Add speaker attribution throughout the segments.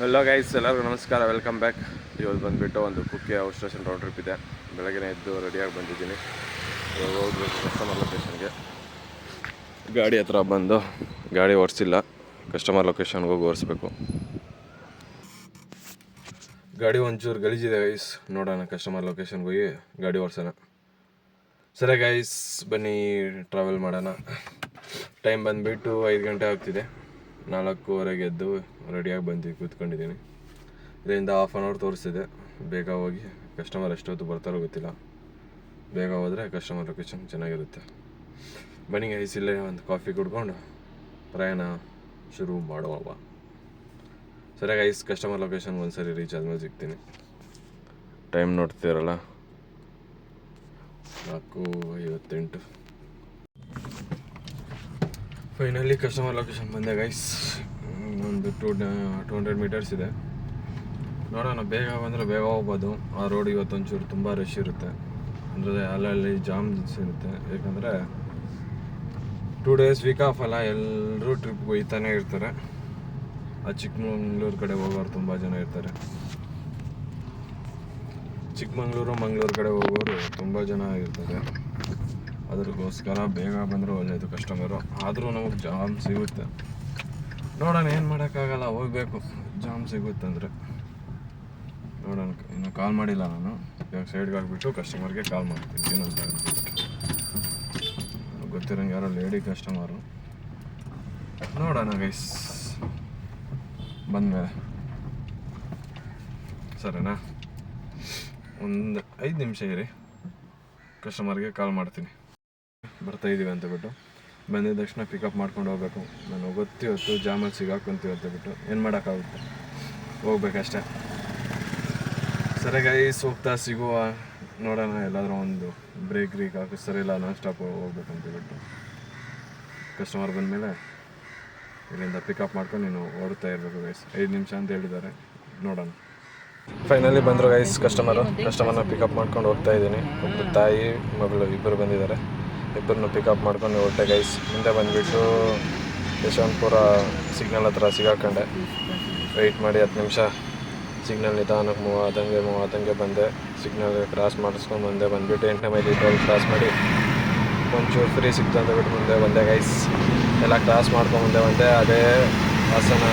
Speaker 1: Hello guys, ಎಲ್ಲರಿಗೂ ನಮಸ್ಕಾರ. Welcome back. ಇವತ್ತು ಬಂದುಬಿಟ್ಟು ಒಂದು Kukke out station road trip ಇದೆ. ಬೆಳಗ್ಗೆ ಎದ್ದು ರೆಡಿಯಾಗಿ ಬಂದಿದ್ದೀನಿ. ಇವಾಗ ಹೋಗ್ಬೇಕು ಕಸ್ಟಮರ್ ಲೊಕೇಶನ್ಗೆ. ಗಾಡಿ ಹತ್ರ ಬಂದು ಗಾಡಿ ಓಡಿಸಿಲ್ಲ, ಕಸ್ಟಮರ್ ಲೊಕೇಶನ್ಗೆ ಹೋಗಿ ಓಡಿಸ್ಬೇಕು. ಗಾಡಿ ಒಂಚೂರು ಗಲೀಜಿದೆ ಗೈಸ್, ನೋಡೋಣ ಕಸ್ಟಮರ್ ಲೊಕೇಶನ್ಗೆ ಹೋಗಿ ಗಾಡಿ ಓಡಿಸೋಣ. ಸರಿ ಗೈಸ್, ಬನ್ನಿ ಟ್ರಾವೆಲ್ ಮಾಡೋಣ. ಟೈಮ್ ಬಂದುಬಿಟ್ಟು 5 ಗಂಟೆ ಆಗ್ತಿದೆ. 4:15 ಎದ್ದು ರೆಡಿಯಾಗಿ ಬಂದು ಕೂತ್ಕೊಂಡಿದ್ದೀನಿ. ಇದರಿಂದ ಹಾಫ್ ಆನ್ ಅವರ್ ತೋರಿಸ್ತಿದೆ. ಬೇಗ ಹೋಗಿ ಕಸ್ಟಮರ್ ಎಷ್ಟೊತ್ತು ಬರ್ತಾರೋ ಗೊತ್ತಿಲ್ಲ. ಬೇಗ ಹೋದರೆ ಕಸ್ಟಮರ್ ಲೊಕೇಶನ್ ಚೆನ್ನಾಗಿರುತ್ತೆ. ಬನ್ನಿ ಗೈಸ್, ಇಲ್ಲೇ ಒಂದು ಕಾಫಿ ಕುಡ್ಕೊಂಡು ಪ್ರಯಾಣ ಶುರು ಮಾಡುವ. ಸರಿ ಗೈಸ್, ಕಸ್ಟಮರ್ ಲೊಕೇಶನ್ ಒಂದ್ಸರಿ ರೀಚ್ ಆದಮೇಲೆ ಸಿಗ್ತೀನಿ. ಟೈಮ್ ನೋಡ್ತಿರಲ್ಲ, 4:58. ಫೈನಲಿ ಕಸ್ಟಮರ್ ಲೊಕೇಶನ್ ಬಂದೆ ಗೈಸ್. ಒಂದು 200 ಮೀಟರ್ಸ್ ಇದೆ. ನೋಡೋಣ, ಬೇಗ ಬಂದರೆ ಬೇಗ ಹೋಗ್ಬೋದು. ಆ ರೋಡ್ ಇವತ್ತೊಂಚೂರು ತುಂಬ ರಶ್ ಇರುತ್ತೆ, ಅಂದರೆ ಅಲ್ಲಲ್ಲಿ ಜಾಮ್ಸ್ ಇರುತ್ತೆ. ಯಾಕಂದರೆ 2 ಡೇಸ್ ವೀಕ್ ಆಫ್ ಅಲ್ಲ, ಎಲ್ಲರೂ ಟ್ರಿಪ್ಗೆ ಹೋಗ್ತಾನೆ ಇರ್ತಾರೆ. ಆ ಚಿಕ್ಕಮಂಗ್ಳೂರು ಕಡೆ ಹೋಗೋರು ತುಂಬ ಜನ ಇರ್ತಾರೆ. ಚಿಕ್ಕಮಂಗ್ಳೂರು ಮಂಗಳೂರು ಕಡೆ ಹೋಗೋರು ತುಂಬ ಜನ ಇರ್ತಾರೆ. ಅದ್ರಗೋಸ್ಕರ ಬೇಗ ಬಂದರೂ ಒಳ್ಳೆಯದು ಕಸ್ಟಮರು. ಆದರೂ ನಮಗೆ ಜಾಮ್ ಸಿಗುತ್ತೆ. ನೋಡೋಣ, ಏನು ಮಾಡೋಕ್ಕಾಗಲ್ಲ, ಹೋಗಬೇಕು. ಜಾಮ್ ಸಿಗುತ್ತಂದರೆ ನೋಡೋಣ. ಇನ್ನು ಕಾಲ್ ಮಾಡಿಲ್ಲ ನಾನು. ಇವಾಗ ಸೈಡ್ಗೆ ಆಗಿಬಿಟ್ಟು ಕಸ್ಟಮರ್ಗೆ ಕಾಲ್ ಮಾಡ್ತೀನಿ. ಏನಂತ ಗೊತ್ತಿರೋಂಗೆ ಯಾರೋ ಲೇಡಿ ಕಸ್ಟಮರು. ನೋಡೋಣ ಗೈಸ್ ಬಂದಮೇಲೆ. ಸರಿನಾ, ಒಂದು 5 ನಿಮಿಷ ಇರಿ, ಕಸ್ಟಮರ್ಗೆ ಕಾಲ್ ಮಾಡ್ತೀನಿ. ಬರ್ತಾಯಿದ್ದೀವಿ ಅಂತ ಬಿಟ್ಟು ಬಂದಿದ್ದ ತಕ್ಷಣ ಪಿಕಪ್ ಮಾಡ್ಕೊಂಡು ಹೋಗ್ಬೇಕು. ನಾನು ಗೊತ್ತಿವತ್ತು ಜಾಮಲ್ಲಿ ಸಿಗಾಕೊಂತೀವಿ ಅಂತ ಬಿಟ್ಟು ಏನು ಮಾಡೋಕ್ಕಾಗುತ್ತೆ, ಹೋಗ್ಬೇಕಷ್ಟೆ. ಸರಿ ಗೈಸ್, ಹೋಗ್ತಾ ಸಿಗುವ. ನೋಡೋಣ, ಎಲ್ಲಾದರೂ ಒಂದು ಬ್ರೇಕ್ ಹಾಕಿ ಸರಿ ಇಲ್ಲ, ನಾನ್ ಸ್ಟಾಪ್ ಹೋಗ್ಬೇಕಂತ ಬಿಟ್ಟು ಕಸ್ಟಮರ್ ಬಂದಮೇಲೆ ಇಲ್ಲಿಂದ ಪಿಕಪ್ ಮಾಡ್ಕೊಂಡು ನೀನು ಓಡ್ತಾ ಇರಬೇಕು ಗೈಸ್. 5 ನಿಮಿಷ ಅಂತ ಹೇಳಿದ್ದಾರೆ, ನೋಡೋಣ. ಫೈನಲಿ ಬಂದರು ಗೈಸ್ ಕಸ್ಟಮರ್ನ ಪಿಕಪ್ ಮಾಡ್ಕೊಂಡು ಹೋಗ್ತಾ ಇದ್ದೀನಿ. ಒಬ್ಬರು ತಾಯಿ ಮಗಳು ಇಬ್ಬರು ಬಂದಿದ್ದಾರೆ. ಇಬ್ಬರನ್ನ ಪಿಕಪ್ ಮಾಡ್ಕೊಂಡು ಹೊರಟೆ ಗೈಸ್. ಮುಂದೆ ಬಂದುಬಿಟ್ಟು ಯಶವಂತಪುರ ಸಿಗ್ನಲ್ ಹತ್ರ ಸಿಗಾಕೊಂಡೆ. ವೆಯ್ಟ್ ಮಾಡಿ 10 ನಿಮಿಷ ಸಿಗ್ನಲ್ ನಿಧಾನಕ್ಕೆ ಮೂವ್ ಆದಂಗೆ ಬಂದೆ. ಸಿಗ್ನಲ್ ಕ್ರಾಸ್ ಮಾಡಿಸ್ಕೊಂಡು ಮುಂದೆ ಬಂದುಬಿಟ್ಟು 8ನೇ ಮೈಲಿ ಕ್ರಾಸ್ ಮಾಡಿ ಒಂಚೂರು ಫ್ರೀ ಸಿಕ್ತು ಅಂತ ಬಿಟ್ಟು ಮುಂದೆ ಬಂದೆ ಗೈಸ್. ಎಲ್ಲ ಕ್ರಾಸ್ ಮಾಡ್ಕೊಂಡು ಮುಂದೆ ಬಂದೆ. ಅದೇ ಹಾಸನ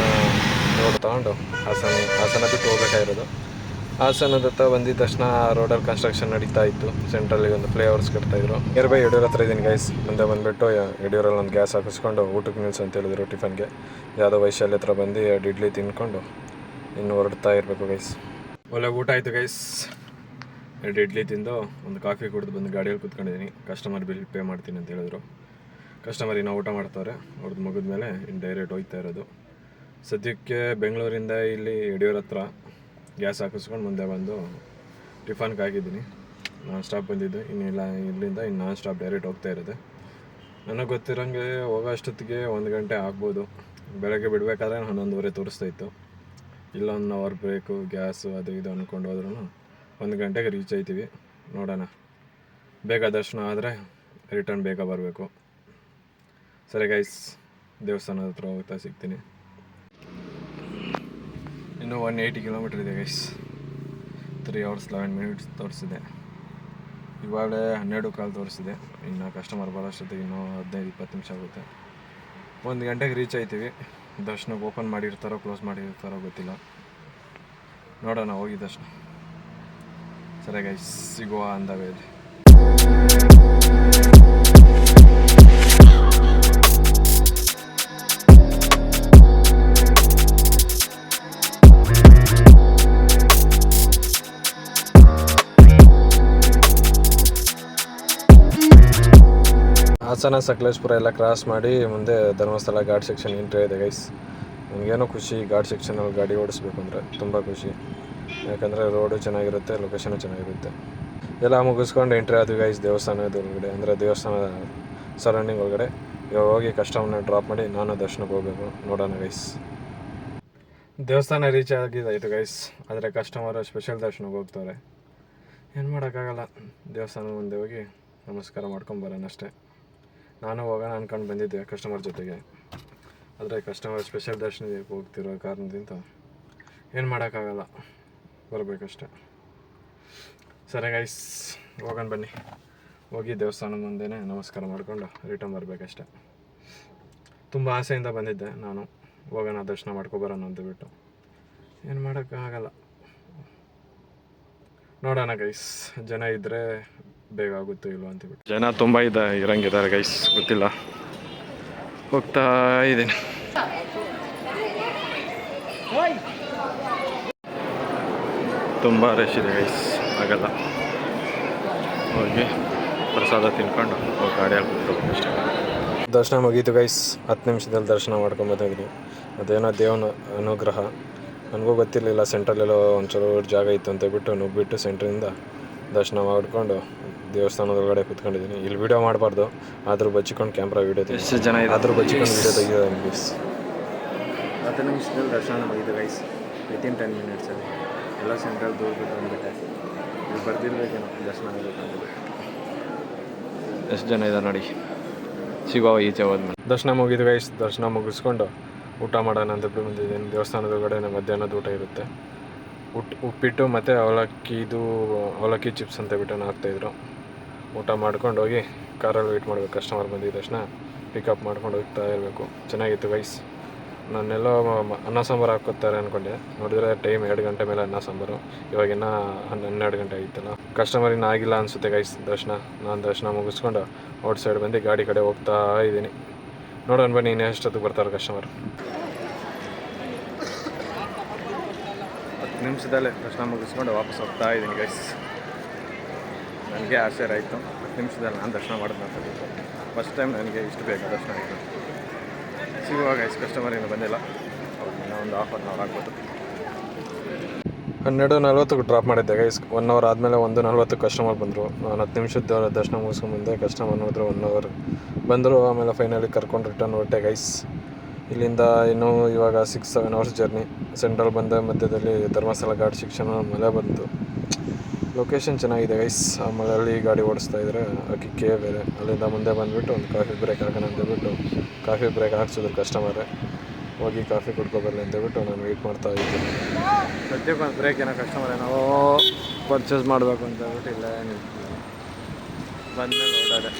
Speaker 1: ರೋಡ್ ತೊಗೊಂಡು ಹಾಸನ ಬಿಟ್ಟು ಹೋಗ್ಬೇಕಾಗಿರೋದು. ಹಾಸನದತ್ತ ಬಂದಿದ್ದ ತಕ್ಷಣ ರೋಡಲ್ಲಿ ಕನ್ಸ್ಟ್ರಕ್ಷನ್ ನಡೀತಾ ಇತ್ತು. ಸೆಂಟ್ರಲ್ಲಿ ಒಂದು ಫ್ಲೈಓವರ್ಸ್ ಕಟ್ತಾಯಿದ್ರು. ನಿಯರ್ ಬೈ ಯಡಿಯೂರು ಹತ್ರ ಇದ್ದೀನಿ ಗೈಸ್. ಮುಂದೆ ಬಂದುಬಿಟ್ಟು ಯಡಿಯೂರಲ್ಲಿ ಒಂದು ಗ್ಯಾಸ್ ಹಾಕಿಸ್ಕೊಂಡು ಊಟಕ್ಕೆ ನಿಲ್ಸು ಅಂತ ಹೇಳಿದ್ರು ಟಿಫನ್ಗೆ. ಯಾವುದೋ ವೈಶಾಲ್ಯ ಹತ್ರ ಬಂದು 2 ಇಡ್ಲಿ ತಿಂದ್ಕೊಂಡು ಇನ್ನು ಹೊರಡ್ತಾ ಇರಬೇಕು ಗೈಸ್. ಒಳ್ಳೆ ಊಟ ಆಯಿತು ಗೈಸ್. 2 ಇಡ್ಲಿ ತಿಂದು ಒಂದು ಕಾಫಿ ಕುಡಿದು ಬಂದು ಗಾಡಿಯಲ್ಲಿ ಕೂತ್ಕೊಂಡಿದ್ದೀನಿ. ಕಸ್ಟಮರ್ ಬಿಲ್ ಪೇ ಮಾಡ್ತೀನಿ ಅಂತ ಹೇಳಿದ್ರು. ಕಸ್ಟಮರ್ ಇನ್ನೂ ಊಟ ಮಾಡ್ತಾರೆ. ಅವ್ರದ್ದು ಮುಗಿದ ಮೇಲೆ ಇನ್ನು ಡೈರೆಕ್ಟ್ ಹೋಗ್ತಾ ಇರೋದು. ಸದ್ಯಕ್ಕೆ ಬೆಂಗಳೂರಿಂದ ಇಲ್ಲಿ ಯಡಿಯೂರು ಹತ್ರ ಗ್ಯಾಸ್ ಹಾಕಿಸ್ಕೊಂಡು ಮುಂದೆ ಬಂದು ಟಿಫನ್ಗೆ ಹಾಕಿದ್ದೀನಿ. ನಾನ್ ಸ್ಟಾಪ್ ಬಂದಿದ್ದು, ಇನ್ನಿಲ್ಲ ಇಲ್ಲಿಂದ ಇನ್ನು ನಾನ್ ಸ್ಟಾಪ್ ಡೈರೆಕ್ಟ್ ಹೋಗ್ತಾ ಇರೋದೆ. ನನಗೆ ಗೊತ್ತಿರೋಂಗೆ ಹೋಗೋ ಅಷ್ಟೊತ್ತಿಗೆ 1 ಗಂಟೆ ಆಗ್ಬೋದು. ಬೆಳಗ್ಗೆ ಬಿಡಬೇಕಾದ್ರೆ 11:30 ತೋರಿಸ್ತಾ ಇತ್ತು. ಇಲ್ಲ 1 ಅವರ್ ಬ್ರೇಕು, ಗ್ಯಾಸು, ಅದು ಇದು ಅಂದ್ಕೊಂಡು ಹೋದ್ರೂ 1 ಗಂಟೆಗೆ ರೀಚ್ ಆಯ್ತೀವಿ. ನೋಡೋಣ, ಬೇಗ ದರ್ಶನ ಆದರೆ ರಿಟರ್ನ್ ಬೇಗ ಬರಬೇಕು. ಸರಿ ಗೈಸ್, ದೇವಸ್ಥಾನದ ಹತ್ರ ಹೋಗ್ತಾ ಸಿಗ್ತೀನಿ. ಇನ್ನೂ 180 ಕಿಲೋಮೀಟ್ರ್ ಇದೆ ಗೈಸ್. 3 hours 11 minutes ತೋರಿಸಿದೆ. ಇವಾಗಲೇ 12:15 ತೋರಿಸಿದೆ. ಇನ್ನು ಕಸ್ಟಮರ್ ಬರೋಷ್ಟೊತ್ತಿಗೆ ಇನ್ನೂ 15-20 ನಿಮಿಷ ಆಗುತ್ತೆ. 1 ಗಂಟೆಗೆ ರೀಚ್ ಆಯ್ತೀವಿ. ದರ್ಶನಕ್ಕೆ ಓಪನ್ ಮಾಡಿರ್ತಾರೋ ಕ್ಲೋಸ್ ಮಾಡಿರ್ತಾರೋ ಗೊತ್ತಿಲ್ಲ. ನೋಡೋಣ, ಹೋಗಿ ದರ್ಶನ. ಸರಿ ಗೈಸ್, ಸಿಗುವ ಅಂದವೇಲಿ. ಹಾಸನ ಸಕಲೇಶ್ಪುರ ಎಲ್ಲ ಕ್ರಾಸ್ ಮಾಡಿ ಮುಂದೆ ಧರ್ಮಸ್ಥಳ ಘಾಟ್ ಸೆಕ್ಷನ್ ಎಂಟ್ರಿ ಇದೆ ಗೈಸ್. ನನಗೇನೋ ಖುಷಿ, ಘಾಟ್ ಸೆಕ್ಷನಲ್ಲಿ ಗಾಡಿ ಓಡಿಸ್ಬೇಕು ಅಂದರೆ ತುಂಬ ಖುಷಿ. ಯಾಕಂದರೆ ರೋಡು ಚೆನ್ನಾಗಿರುತ್ತೆ, ಲೊಕೇಶನು ಚೆನ್ನಾಗಿರುತ್ತೆ. ಎಲ್ಲ ಮುಗಿಸ್ಕೊಂಡು ಎಂಟ್ರಿ ಆದ್ವಿ ಗೈಸ್ ದೇವಸ್ಥಾನದ ಒಳಗಡೆ, ಅಂದರೆ ದೇವಸ್ಥಾನದ ಸರೌಂಡಿಂಗ್ ಒಳಗಡೆ. ಇವಾಗ ಹೋಗಿ ಕಸ್ಟಮರ್ನ ಡ್ರಾಪ್ ಮಾಡಿ ನಾನು ದರ್ಶನಕ್ಕೆ ಹೋಗಬೇಕು. ನೋಡೋಣ ಗೈಸ್. ದೇವಸ್ಥಾನ ರೀಚ್ ಆಗಿದ್ದಾಯಿತು ಗೈಸ್. ಆದರೆ ಕಸ್ಟಮರ್ ಸ್ಪೆಷಲ್ ದರ್ಶನಕ್ಕೆ ಹೋಗ್ತಾರೆ. ಏನು ಮಾಡೋಕ್ಕಾಗಲ್ಲ. ದೇವಸ್ಥಾನ ಮುಂದೆ ಹೋಗಿ ನಮಸ್ಕಾರ ಮಾಡ್ಕೊಂಬರೋಣ ಅಷ್ಟೇ. ನಾನು ಹೋಗೋಣ ಅಂದ್ಕೊಂಡು ಬಂದಿದ್ದೆ ಕಸ್ಟಮರ್ ಜೊತೆಗೆ. ಆದರೆ ಕಸ್ಟಮರ್ ಸ್ಪೆಷಲ್ ದರ್ಶನಕ್ಕೆ ಹೋಗ್ತಿರೋ ಕಾರಣದಿಂದ ಏನು ಮಾಡೋಕ್ಕಾಗಲ್ಲ, ಬರಬೇಕಷ್ಟೆ. ಸರಿ ಗೈಸ್, ಹೋಗೋಣ ಬನ್ನಿ. ಹೋಗಿ ದೇವಸ್ಥಾನದ ಮುಂದೆನೇ ನಮಸ್ಕಾರ ಮಾಡಿಕೊಂಡು ರಿಟರ್ನ್ ಬರಬೇಕಷ್ಟೆ. ತುಂಬ ಆಸೆಯಿಂದ ಬಂದಿದ್ದೆ ನಾನು, ಹೋಗೋಣ ದರ್ಶನ ಮಾಡ್ಕೊಬರೋಣ ಅಂತ ಬಿಟ್ಟು. ಏನು ಮಾಡೋಕ್ಕಾಗಲ್ಲ, ನೋಡೋಣ ಗೈಸ್. ಜನ ಇದ್ದರೆ ಬೇಗ ಆಗುತ್ತೋ ಇಲ್ವೋ ಅಂತಬಿಟ್ಟು. ಜನ ತುಂಬ ಇರಂಗಿದ್ದಾರೆ ಗೈಸ್, ಗೊತ್ತಿಲ್ಲ. ಹೋಗ್ತಾ ಇದ್ದೀನಿ. ತುಂಬ ರಶ್ ಇದೆ ಗೈಸ್, ಆಗಲ್ಲ. ಹೋಗಿ ಪ್ರಸಾದ ತಿನ್ಕೊಂಡು ಗಾಡಿಯಲ್ಲಿ ಕೂತ್ಕೋಬೇಕು ಅಷ್ಟೇ. ದರ್ಶನ ಮುಗೀತು ಗೈಸ್, 10 ನಿಮಿಷದಲ್ಲಿ ದರ್ಶನ ಮಾಡ್ಕೊಂಬಂದಿದ್ವಿ. ಅದೇನೋ ದೇವನ ಅನುಗ್ರಹ. ನನಗೂ ಗೊತ್ತಿರಲಿಲ್ಲ ಸೆಂಟ್ರಲ್ಲೆಲ್ಲೋ ಒಂಚೂರು ಜಾಗ ಇತ್ತು ಅಂತ ಬಿಟ್ಟು ನುಗ್ಗಿಬಿಟ್ಟು ಸೆಂಟ್ರಿಂದ ದರ್ಶನ ಮಾಡಿಕೊಂಡು ದೇವಸ್ಥಾನದೊಳಗಡೆ ಕೂತ್ಕೊಂಡಿದ್ದೀನಿ. ಇಲ್ಲಿ ವೀಡಿಯೋ ಮಾಡಬಾರ್ದು, ಆದರೂ ಬಚ್ಚಿಕೊಂಡು ಕ್ಯಾಮ್ರಾ ವೀಡಿಯೋ ಎಷ್ಟು ಜನ ಇದೆ ಆದರೂ ಬಚ್ಚಿಕೊಂಡು ವೀಡಿಯೋ ತೆಗಿಯೋದು ಗೈಸ್. 10 ನಿಮಿಷದಲ್ಲಿ ದರ್ಶನ ಮುಗಿದು ಗೈಸ್, ವಿತಿನ್ 10 ಮಿನಿಟ್ಸಲ್ಲಿ ಎಲ್ಲ ಸೆಂಟ್ರಲ್ ದೂರ ಬಿಟ್ಟು ಬಂದುಬಿಟ್ಟೆ. ಇಲ್ಲಿ ಬರ್ದಿರ್ಬೇಕೇನೋ ದರ್ಶನ ಆಗಬೇಕಂತ. ಎಷ್ಟು ಜನ ಇದೆ ನೋಡಿ, ಸಿಗೋ ಈಚೆ ಹೋದ್ಮೇಲೆ. ದರ್ಶನ ಮುಗಿದು ಗೈಸ್, ದರ್ಶನ ಮುಗಿಸ್ಕೊಂಡು ಊಟ ಮಾಡೋಣ ಅಂತ ಬಂದಿದ್ದೀನಿ. ದೇವಸ್ಥಾನದೊಳಗಡೆ ಮಧ್ಯಾಹ್ನದ ಊಟ ಇರುತ್ತೆ. ಉಪ್ಪಿಟ್ಟು ಮತ್ತು ಅವಲಕ್ಕಿ ಚಿಪ್ಸ್ ಅಂತ ಬಿಟ್ಟು ಹಾಕ್ತಾಯಿದ್ರು. ಊಟ ಮಾಡ್ಕೊಂಡು ಹೋಗಿ ಕಾರಲ್ಲಿ ವೆಯ್ಟ್ ಮಾಡಬೇಕು. ಕಸ್ಟಮರ್ ಬಂದಿದ್ದ ತಕ್ಷಣ ಪಿಕಪ್ ಮಾಡ್ಕೊಂಡು ಹೋಗ್ತಾ ಇರಬೇಕು. ಚೆನ್ನಾಗಿತ್ತು ಗೈಸ್. ನಾನೆಲ್ಲೋ ಅನ್ನ ಸಾಂಬಾರು ಹಾಕೋತಾರೆ ಅಂದ್ಕೊಂಡೆ, ನೋಡಿದ್ರೆ ಟೈಮ್ 2 ಗಂಟೆ ಮೇಲೆ ಅನ್ನ ಸಾಂಬಾರು. ಇವಾಗಿನ್ನ 12 ಗಂಟೆ ಆಗಿತ್ತಲ್ಲ. ಕಸ್ಟಮರ್ ಇನ್ನೂ ಆಗಿಲ್ಲ ಅನಿಸುತ್ತೆ ಗೈಸ್ ದರ್ಶನ. ನಾನು ದರ್ಶನ ಮುಗಿಸ್ಕೊಂಡು ಔಟ್ ಸೈಡ್ ಬಂದು ಗಾಡಿ ಕಡೆ ಹೋಗ್ತಾ ಇದ್ದೀನಿ. ನೋಡೋಣ ಬನ್ನಿ ಇನ್ನು ಎಷ್ಟೊತ್ತಿಗೆ ಬರ್ತಾರೆ ಕಸ್ಟಮರ್. 10 ನಿಮಿಷದಲ್ಲೇ ದರ್ಶನ ಮುಗಿಸ್ಕೊಂಡು ವಾಪಸ್ ಹೋಗ್ತಾ ಇದ್ದೀನಿ ಗೈಸ್. ನನಗೆ ಆಶ್ಚರ್ಯ ಆಯಿತು, 10 ನಿಮಿಷದಲ್ಲಿ ನಾನು ದರ್ಶನ ಮಾಡೋದು ಮಾತಾಡಿದ್ದು ಫಸ್ಟ್ ಟೈಮ್. ನನಗೆ ಇಷ್ಟು ಬೇಗ ದರ್ಶನ ಆಯಿತು. ಸಿಗುವಾಗ ಗೈಸ್ ಕಸ್ಟಮರ್ ಇನ್ನೂ ಬಂದಿಲ್ಲ, ಇನ್ನೂ ಒಂದು ಹಾಫ್ ಅನ್ ಅವರ್ ಆಗ್ಬೋದು. 12:40 ಡ್ರಾಪ್ ಮಾಡಿದ್ದೆ ಗೈಸ್. 1 ಅವರ್ ಆದಮೇಲೆ 1:40 ಕಸ್ಟಮರ್ ಬಂದರು. ನಾನು 10 ನಿಮಿಷದ ದರ್ಶನ ಮುಗಿಸ್ಕೊಂಡ್ಬಂದೆ. ಕಸ್ಟಮರ್ ನೋಡಿದ್ರೆ 1 ಅವರ್ ಬಂದರು. ಆಮೇಲೆ ಫೈನಲಿ ಕರ್ಕೊಂಡು ರಿಟರ್ನ್ ಹೊರಟೆ ಗೈಸ್. ಇಲ್ಲಿಂದ ಇನ್ನೂ ಇವಾಗ 6-7 ಅವರ್ಸ್ ಜರ್ನಿ. ಸೆಂಟ್ರಲ್ ಬಂದ ಮಧ್ಯದಲ್ಲಿ ಧರ್ಮಸ್ಥಳ ಘಾಟ್ ಶಿಕ್ಷಣ ಮಳೆ ಬಂತು. ಲೊಕೇಶನ್ ಚೆನ್ನಾಗಿದೆ ಗೈಸ್. ಆ ಮಳೆಯಲ್ಲಿ ಗಾಡಿ ಓಡಿಸ್ತಾ ಇದ್ದರೆ ಕಿಕ್ಕೇ ಬೇರೆ. ಅಲ್ಲಿಂದ ಮುಂದೆ ಬಂದುಬಿಟ್ಟು ಒಂದು ಕಾಫಿ ಬ್ರೇಕ್ ಹಾಕೋಣ ಅಂತಬಿಟ್ಟು ಕಾಫಿ ಬ್ರೇಕ್ ಹಾಕ್ಸಿದ್ರು ಕಸ್ಟಮರೇ. ಹೋಗಿ ಕಾಫಿ ಕುಡ್ಕೊಬರಲಿ ಅಂತಬಿಟ್ಟು ನಾನು ವೆಯ್ಟ್ ಮಾಡ್ತಾ ಇದ್ದೆ. ಸದ್ಯಕ್ಕೆ ಒಂದು ಬ್ರೇಕ್ ಏನೋ ಕಸ್ಟಮರ್ ಏನೋ ಪರ್ಚೇಸ್ ಮಾಡಬೇಕು ಅಂತ ಹೇಳ್ಬಿಟ್ಟು ಇಲ್ಲ ಬಂದಮೇಲೆ ಓಡಾದೆ.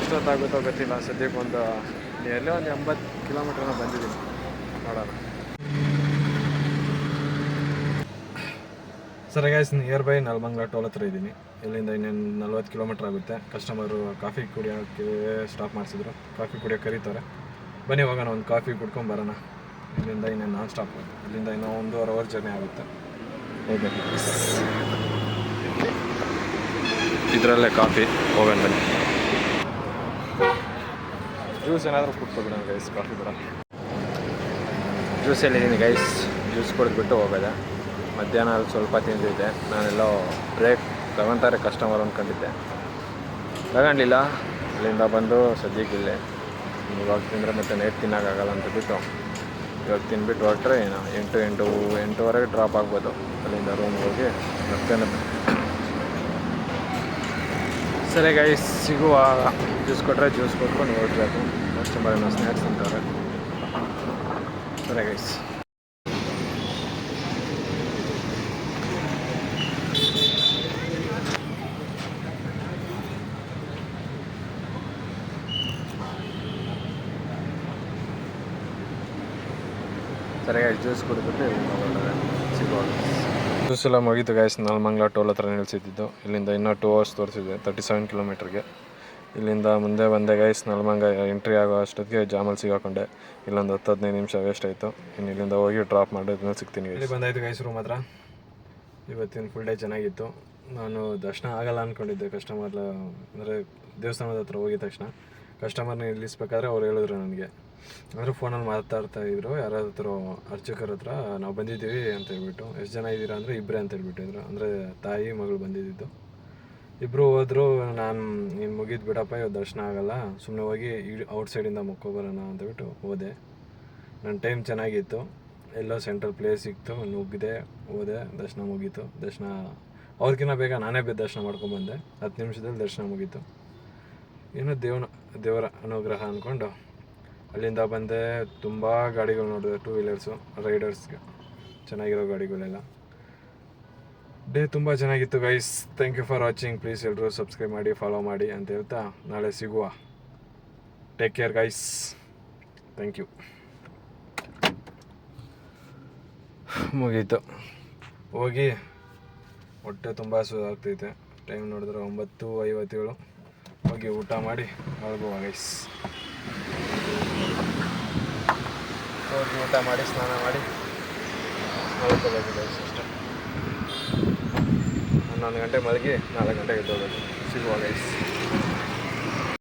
Speaker 1: ಎಷ್ಟೊತ್ತಾಗುತ್ತೋ ಗೊತ್ತಿಲ್ಲ. ಸದ್ಯಕ್ಕೆ ಒಂದು 80 ಕಿಲೋಮೀಟ್ರನ್ನ ಬಂದಿದ್ದೀನಿ. ನೋಡೋಣ. ಸರಿ guys, near by Nelamangala toll ಹತ್ರ ಇದ್ದೀನಿ. ಇಲ್ಲಿಂದ ಇನ್ನೇನು 40 ಕಿಲೋಮೀಟ್ರ್ ಆಗುತ್ತೆ. ಕಸ್ಟಮರು ಕಾಫಿ ಕುಡಿಯೋಕ್ಕೆ ಸ್ಟಾಪ್ ಮಾಡಿಸಿದ್ರು. ಕಾಫಿ ಕುಡಿಯೋಕ್ಕೆ ಕರೀತಾರೆ. ಬನ್ನಿ ಹೋಗೋಣ, ಒಂದು ಕಾಫಿ ಕುಡ್ಕೊಂಡು ಬರೋಣ. ಇಲ್ಲಿಂದ ಇನ್ನೇನು ನಾನ್ ಸ್ಟಾಪ್. ಇಲ್ಲಿಂದ ಇನ್ನೂ 1.5 ಅವರ್ ಜರ್ನಿ ಆಗುತ್ತೆ. ಹೋಗ್ಬೇಕು. ಇದರಲ್ಲೇ ಕಾಫಿ, ಹೋಗೋಣ ಬನ್ನಿ. ಜ್ಯೂಸ್ ಏನಾದರೂ ಕುಡ್ಕೊಬಿಡೋಣ ಗೈಸ್, ಕಾಫಿ ಬೇಡ. ಜ್ಯೂಸ್ ಎಲ್ಲಿದ್ದೀನಿ ಗೈಸ್, ಜ್ಯೂಸ್ ಕುಡಿದ್ಬಿಟ್ಟು ಹೋಗೋದೆ. ಮಧ್ಯಾಹ್ನ ಅಲ್ಲಿ ಸ್ವಲ್ಪ ತಿಂದಿದ್ದೆ. ನಾನೆಲ್ಲೋ ಬ್ರೇಕ್ ತಗೊತಾರೆ ಕಸ್ಟಮರ್ ಅಂದ್ಕೊಂಡಿದ್ದೆ, ತಗೊಂಡಿಲ್ಲ. ಅಲ್ಲಿಂದ ಬಂದು ಸದ್ಯಕ್ಕೆ ಇಲ್ಲೇ ಇವಾಗ ತಿಂದರೆ ಮತ್ತೆ ನೈಟ್ ತಿನ್ನೋಕ್ಕಾಗಲ್ಲ ಅಂತ ಬಿಟ್ಟು ಇವಾಗ ತಿನ್ಬಿಟ್ಟು ಹೊರಟ್ರೆ 8-8:30 ಡ್ರಾಪ್ ಆಗ್ಬೋದು. ಅಲ್ಲಿಂದ ರೂಮ್ಗೆ ಹೋಗಿ ಮತ್ತೆ ಸರಿ ಗೈಸ್, ಸಿಗುವ. ಜ್ಯೂಸ್ ಕೊಟ್ಟರೆ ಜ್ಯೂಸ್ ಕೊಟ್ಕೊಂಡು ಹೊರಡ್ಬೇಕು. ಕಸ್ಟಮರ್ ಏನೋ ಸ್ನ್ಯಾಕ್ಸ್ ತಿಂತಾರೆ. ಸರಿ ಗೈಸ್. ಸರಿಯಾಗಿ ಜ್ಯೂಸ್ ಕುಡಿದ್ಬಿಟ್ಟು ಸಿಗುವಾಗ ಜ್ಯೂಸ್ ಎಲ್ಲ ಮುಗೀತು ಗೈಸ್. ನೆಲಮಂಗಲ ಟೋಲ್ ಹತ್ರ ನಿಲ್ಲಿಸಿದ್ದು. ಇಲ್ಲಿಂದ ಇನ್ನೂ 2 ಅವರ್ಸ್ ತೋರಿಸಿದೆ, 37 ಕಿಲೋಮೀಟ್ರಿಗೆ. ಇಲ್ಲಿಂದ ಮುಂದೆ ಬಂದೆ ಗೈಸ್. ನೆಲಮಂಗಲ ಎಂಟ್ರಿ ಆಗೋ ಅಷ್ಟೊತ್ತಿಗೆ ಜಾಮಲ್ಲಿ ಸಿಗಾಕೊಂಡೆ. ಇಲ್ಲೊಂದು 10-15 ನಿಮಿಷ ವೇಸ್ಟ್ ಆಯಿತು. ಇನ್ನು ಇಲ್ಲಿಂದ ಹೋಗಿ ಡ್ರಾಪ್ ಮಾಡಿದ್ಮೇಲೆ ಸಿಗ್ತೀನಿ. ಇಲ್ಲಿ ಬಂದಾಯಿತು ಗೈಸ್ ರೂಮ್ ಹತ್ರ. ಇವತ್ತಿನ ಫುಲ್ ಡೇ ಚೆನ್ನಾಗಿತ್ತು. ನಾನು ದರ್ಶನ ಆಗಲ್ಲ ಅಂದ್ಕೊಂಡಿದ್ದೆ. ಕಸ್ಟಮರ್ ಅಂದರೆ ದೇವಸ್ಥಾನದ ಹತ್ರ ಹೋಗಿದ ತಕ್ಷಣ ಕಸ್ಟಮರ್ನ ನಿಲ್ಲಿಸ್ಬೇಕಾದ್ರೆ ಅವ್ರು ಹೇಳಿದ್ರು ನನಗೆ, ಅಂದರೆ ಫೋನಲ್ಲಿ ಮಾತಾಡ್ತಾಯಿದ್ರು ಯಾರಾದ್ರೂ ಅರ್ಚಕರ ಹತ್ರ, ನಾವು ಬಂದಿದ್ದೀವಿ ಅಂತ ಹೇಳ್ಬಿಟ್ಟು. ಎಷ್ಟು ಜನ ಇದ್ದೀರಾ ಅಂದರೆ 2 ಅಂತ ಹೇಳ್ಬಿಟ್ಟಿದ್ರು. ಅಂದರೆ ತಾಯಿ ಮಗಳು ಬಂದಿದ್ದು. 2 ಹೋದರು. ನಾನು ನೀನು ಮುಗಿದು ಬಿಡಪ್ಪ, ಇವತ್ತು ದರ್ಶನ ಆಗಲ್ಲ, ಸುಮ್ಮನೆ ಹೋಗಿ ಔಟ್ಸೈಡಿಂದ ಮುಕ್ಕೊಬರೋಣ ಅಂತಬಿಟ್ಟು ಹೋದೆ. ನನ್ನ ಟೈಮ್ ಚೆನ್ನಾಗಿತ್ತು. ಎಲ್ಲೋ ಸೆಂಟ್ರಲ್ ಪ್ಲೇಸ್ ಸಿಕ್ತು, ನುಗ್ಗಿದೆ, ಹೋದೆ, ದರ್ಶನ ಮುಗೀತು. ದರ್ಶನ ಅವ್ರಿಗಿನ್ನ ಬೇಗ ನಾನೇ ದರ್ಶನ ಮಾಡ್ಕೊಂಬಂದೆ. 10 ನಿಮಿಷದಲ್ಲಿ ದರ್ಶನ ಮುಗೀತು. ಏನೋ ದೇವರ ಅನುಗ್ರಹ ಅಂದ್ಕೊಂಡು ಅಲ್ಲಿಂದ ಬಂದೆ, ತುಂಬ ಗಾಡಿಗಳು ನೋಡಿದೆ, ಟೂ ವೀಲರ್ಸು ರೈಡರ್ಸ್ಗೆ ಚೆನ್ನಾಗಿರೋ ಗಾಡಿಗಳೆಲ್ಲ. ಡೇ ತುಂಬ ಚೆನ್ನಾಗಿತ್ತು guys. Thank you for watching. Please ಎಲ್ಲರೂ ಸಬ್ಸ್ಕ್ರೈಬ್ ಮಾಡಿ, ಫಾಲೋ ಮಾಡಿ ಅಂತ ಹೇಳ್ತಾ ನಾಳೆ ಸಿಗುವ. Take care guys. Thank you. ಮುಗೀತು ಹೋಗಿ, ಹೊಟ್ಟೆ ತುಂಬ ಹಸುವಾಗ್ತೈತೆ. ಟೈಮ್ ನೋಡಿದ್ರೆ 9:57. ಹೋಗಿ ಊಟ ಮಾಡಿ ಮಲಗುವ ಗೈಸ್. ಹೋಗಿ ಊಟ ಮಾಡಿ ಸ್ನಾನ ಮಾಡಿ ಮಲ್ಕೋಬೇಕು ಗೈಸ್ ಅಷ್ಟೇ. 11 ಗಂಟೆ ಮಲಗಿ 4 ಗಂಟೆಗೆ ಎದ್ದೋಗ್ಬೇಕು. ಸಿಗುವ ಗೈಸ್.